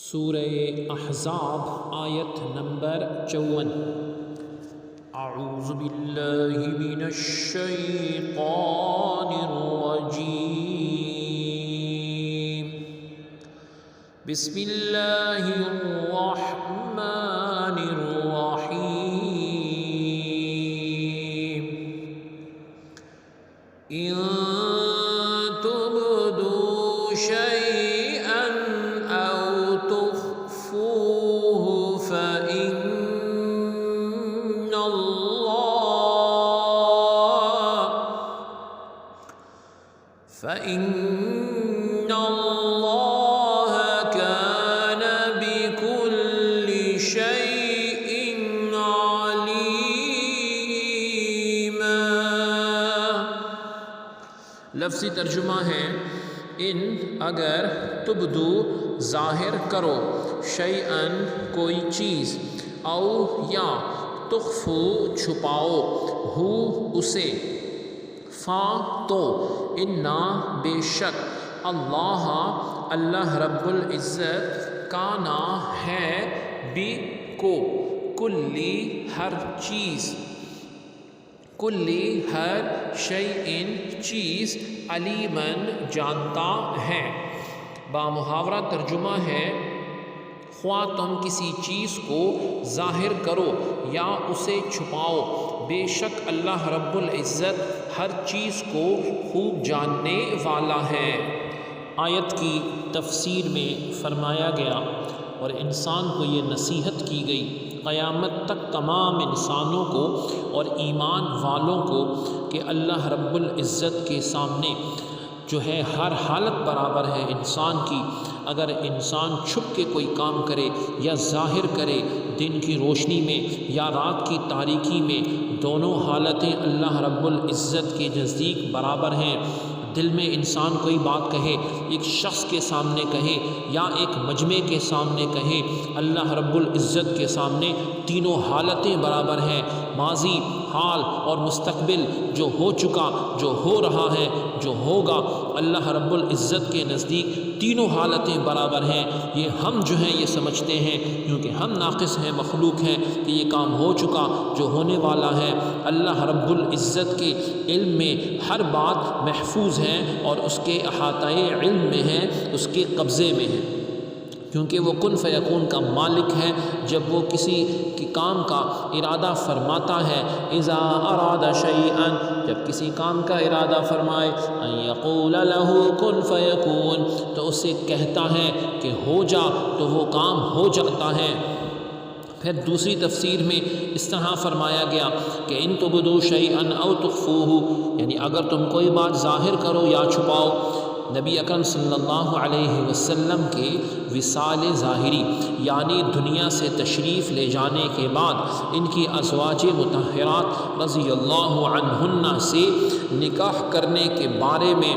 سورہ احزاب آیت نمبر 54۔ اعوذ باللہ من الشیطان الرجیم، بسم اللہ الرحمن الرحیم۔ ان تبدوا شیئا او تخفوه فإن الله كان بكل شيء عليما۔ لفظی ترجمہ ہے ان اگر تبدو ظاہر کرو شیئن کوئی چیز، او یا تخفو چھپاؤ ہو اسے، فا تو انا بے شک اللہ رب العزت کانا ہے بھی کو کلی ہر چیز، کلی ہر شیئن چیز، علیمن جانتا ہے۔ بامحاورہ ترجمہ ہے خواہ تم کسی چیز کو ظاہر کرو یا اسے چھپاؤ، بے شک اللہ رب العزت ہر چیز کو خوب جاننے والا ہے۔ آیت کی تفسیر میں فرمایا گیا اور انسان کو یہ نصیحت کی گئی، قیامت تک تمام انسانوں کو اور ایمان والوں کو، کہ اللہ رب العزت کے سامنے جو ہے ہر حالت برابر ہے انسان کی۔ اگر انسان چھپ کے کوئی کام کرے یا ظاہر کرے، دن کی روشنی میں یا رات کی تاریکی میں، دونوں حالتیں اللہ رب العزت کے نزدیک برابر ہیں۔ دل میں انسان کوئی بات کہے، ایک شخص کے سامنے کہے یا ایک مجمع کے سامنے کہے، اللہ رب العزت کے سامنے تینوں حالتیں برابر ہیں۔ ماضی، حال اور مستقبل، جو ہو چکا، جو ہو رہا ہے، جو ہوگا، اللہ رب العزت کے نزدیک تینوں حالتیں برابر ہیں۔ یہ ہم جو ہیں یہ سمجھتے ہیں کیونکہ ہم ناقص ہیں، مخلوق ہیں، کہ یہ کام ہو چکا، جو ہونے والا ہے۔ اللہ رب العزت کے علم میں ہر بات محفوظ ہے اور اس کے احاطۂ علم میں ہے، اس کے قبضے میں ہے، کیونکہ وہ کن فیکون کا مالک ہے۔ جب وہ کسی کام کا ارادہ فرماتا ہے، اذا اراد شیئا، جب کسی کام کا ارادہ فرمائے، ان یقول له کن فیکون، تو اسے کہتا ہے کہ ہو جا، تو وہ کام ہو جاتا ہے۔ پھر دوسری تفسیر میں اس طرح فرمایا گیا کہ ان تبدوا شیئا او تخفوه، یعنی اگر تم کوئی بات ظاہر کرو یا چھپاؤ۔ نبی اکرم صلی اللہ علیہ وسلم کے وصال ظاہری یعنی دنیا سے تشریف لے جانے کے بعد ان کی ازواج مطہرات رضی اللہ عنہن سے نکاح کرنے کے بارے میں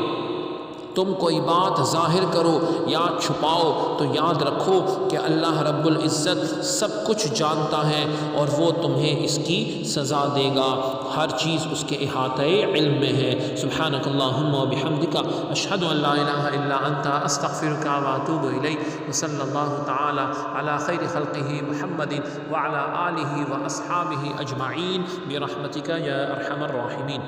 تم کوئی بات ظاہر کرو یا چھپاؤ تو یاد رکھو کہ اللہ رب العزت سب کچھ جانتا ہے اور وہ تمہیں اس کی سزا دے گا، ہر چیز اس کے احاطۂ علم میں ہے۔ سبحانک اللہم و بحمدک، اشہد ان لا الہ الا انت، استغفرک و اتوب الیک، وصلی اللہ تعالی علی خیر خلقہ محمد وعلی آلہ و اصحابہ اجمعین برحمتک یا ارحم الراحمین۔